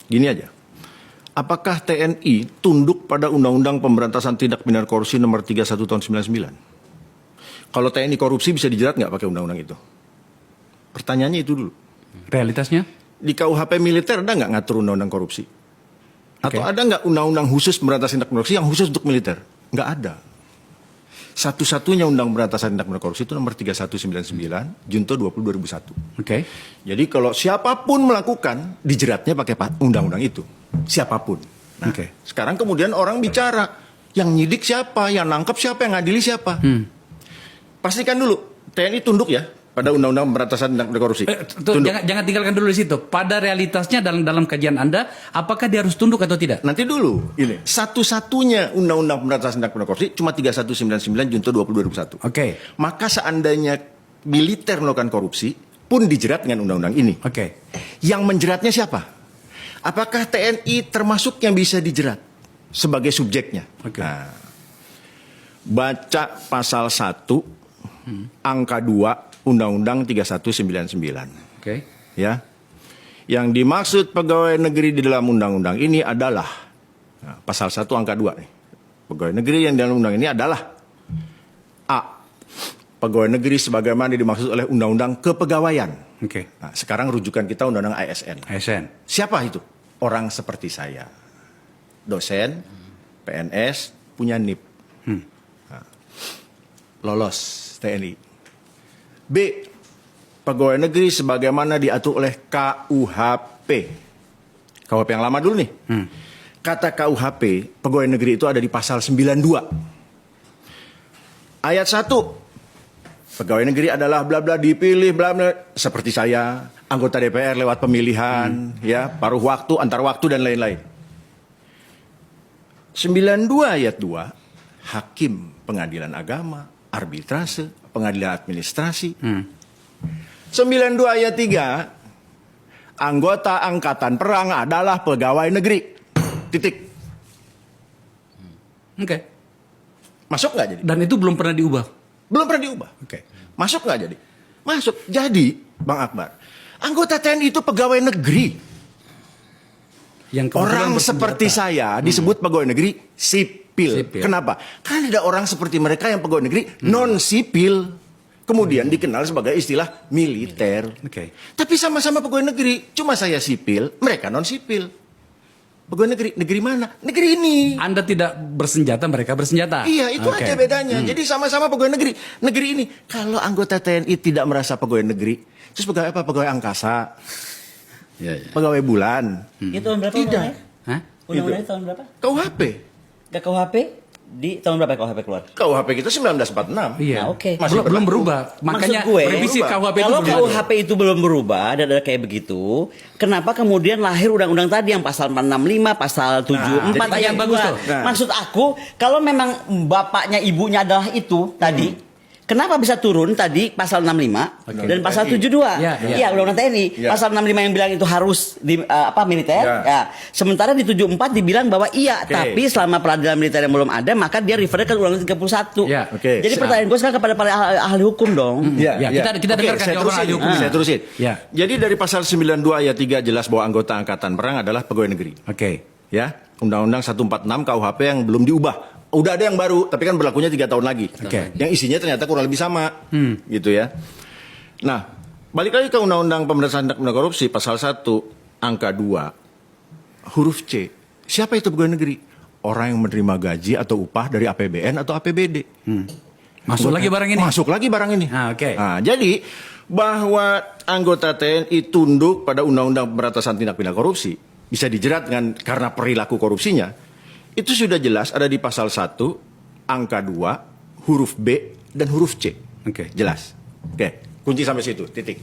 Gini aja, apakah TNI tunduk pada Undang-Undang Pemberantasan Tindak Pidana Korupsi nomor 31 tahun 99? Kalau TNI korupsi bisa dijerat nggak pakai undang-undang itu? Pertanyaannya itu dulu. Realitasnya? Di KUHP militer ada nggak ngatur undang-undang korupsi? Atau ada nggak undang-undang khusus pemberantasan tindak pidana korupsi yang khusus untuk militer? Nggak ada. Satu-satunya undang pemberantasan tindak pidana korupsi itu nomor 3199 Junto 20 2001. Oke. Jadi kalau siapapun melakukan dijeratnya pakai undang-undang itu. Siapapun. Nah, sekarang kemudian orang bicara, yang nyidik siapa, yang nangkep siapa, yang ngadili siapa. Pastikan dulu TNI tunduk ya pada Undang-Undang Pemberantasan Tindak Pidana Korupsi. Jangan tinggalkan dulu di situ. Pada realitasnya dalam kajian Anda, apakah dia harus tunduk atau tidak? Nanti dulu, ini satu-satunya Undang-Undang Pemberantasan Tindak Pidana Korupsi cuma 3199 Junto 20 2001. Oke. Maka seandainya militer melakukan korupsi pun dijerat dengan undang-undang ini. Oke. Yang menjeratnya siapa? Apakah TNI termasuk yang bisa dijerat sebagai subjeknya? Oke. Nah, baca pasal 1 angka 2 Undang-Undang 3199. Oke. Ya. Yang dimaksud pegawai negeri di dalam undang-undang ini adalah pasal 1 angka 2 nih. Pegawai negeri yang dalam undang ini adalah A. Pegawai negeri sebagaimana dimaksud oleh Undang-Undang Kepegawaian. Oke. Nah, sekarang rujukan kita Undang-Undang ASN. ASN. Siapa itu? Orang seperti saya. Dosen, PNS, punya NIP. Nah, lolos TNI. B. Pegawai negeri sebagaimana diatur oleh KUHP. KUHP yang lama dulu nih. Kata KUHP, pegawai negeri itu ada di pasal 92. Ayat 1. Pegawai negeri adalah bla bla dipilih bla bla seperti saya, anggota DPR lewat pemilihan, ya, paruh waktu, antar waktu dan lain-lain. 92 ayat 2, hakim pengadilan agama, arbitrase, pengadilan administrasi. 92 ayat 3, anggota angkatan perang adalah pegawai negeri. Titik. Oke. Masuk nggak jadi? Dan itu belum pernah diubah. Belum pernah diubah. Oke. Masuk nggak jadi? Masuk. Jadi, Bang Akbar, anggota TNI itu pegawai negeri. Yang orang seperti saya disebut pegawai negeri sipil. Kenapa? Karena ada orang seperti mereka yang pegawai negeri non sipil. Kemudian dikenal sebagai istilah militer. Oke. Tapi sama-sama pegawai negeri. Cuma saya sipil, mereka non sipil. Pegawai negeri, negeri mana? Negeri ini. Anda tidak bersenjata, mereka bersenjata. Iya, itu aja bedanya. Jadi sama-sama pegawai negeri. Negeri ini. Kalau anggota TNI tidak merasa pegawai negeri, terus pegawai apa? Pegawai angkasa. Pegawai bulan. Itu tahun berapa? Tidak. Hah? Undang-undangnya tahun berapa? KUHP. Ke KUHP di tahun berapa KUHP keluar? KUHP kita 1946. Iya. Nah, oke. Belum berubah. Makanya Maksud gue, revisi KUHP itu kalau belum KUHP itu belum berubah dan ada kayak begitu, kenapa kemudian lahir undang-undang tadi yang pasal 465, pasal 74 yang ayat bagus 2? tuh. Maksud aku, kalau memang bapaknya ibunya adalah itu tadi, kenapa bisa turun tadi pasal 65 dan pasal 72? Iya, undang-undang TNI. Pasal 65 yang bilang itu harus di militer. Ya. Sementara di 74 dibilang bahwa tapi selama peradilan militer yang belum ada, maka dia refer ke undang-undang 31. Jadi pertanyaan gue sekarang kepada para ahli hukum dong. Kita dengarkan jawaban ahli hukum. Saya terusin. Jadi dari pasal 92 ayat 3 jelas bahwa anggota angkatan perang adalah pegawai negeri. Ya, Undang-Undang 146 KUHP yang belum diubah. Udah ada yang baru, tapi kan berlakunya 3 tahun lagi. Yang isinya ternyata kurang lebih sama, gitu ya. Nah, balik lagi ke Undang-Undang Pemberantasan Tindak Pidana Korupsi pasal 1 angka 2 huruf C. Siapa itu pegawai negeri? Orang yang menerima gaji atau upah dari APBN atau APBD. Masuk lagi barang ini. Masuk lagi barang ini. Oke. Nah, jadi bahwa anggota TNI tunduk pada Undang-Undang Pemberantasan Tindak Pidana Korupsi bisa dijerat karena perilaku korupsinya. Itu sudah jelas ada di pasal 1, angka 2, huruf B, dan huruf C. Jelas. Kunci sampai situ, titik.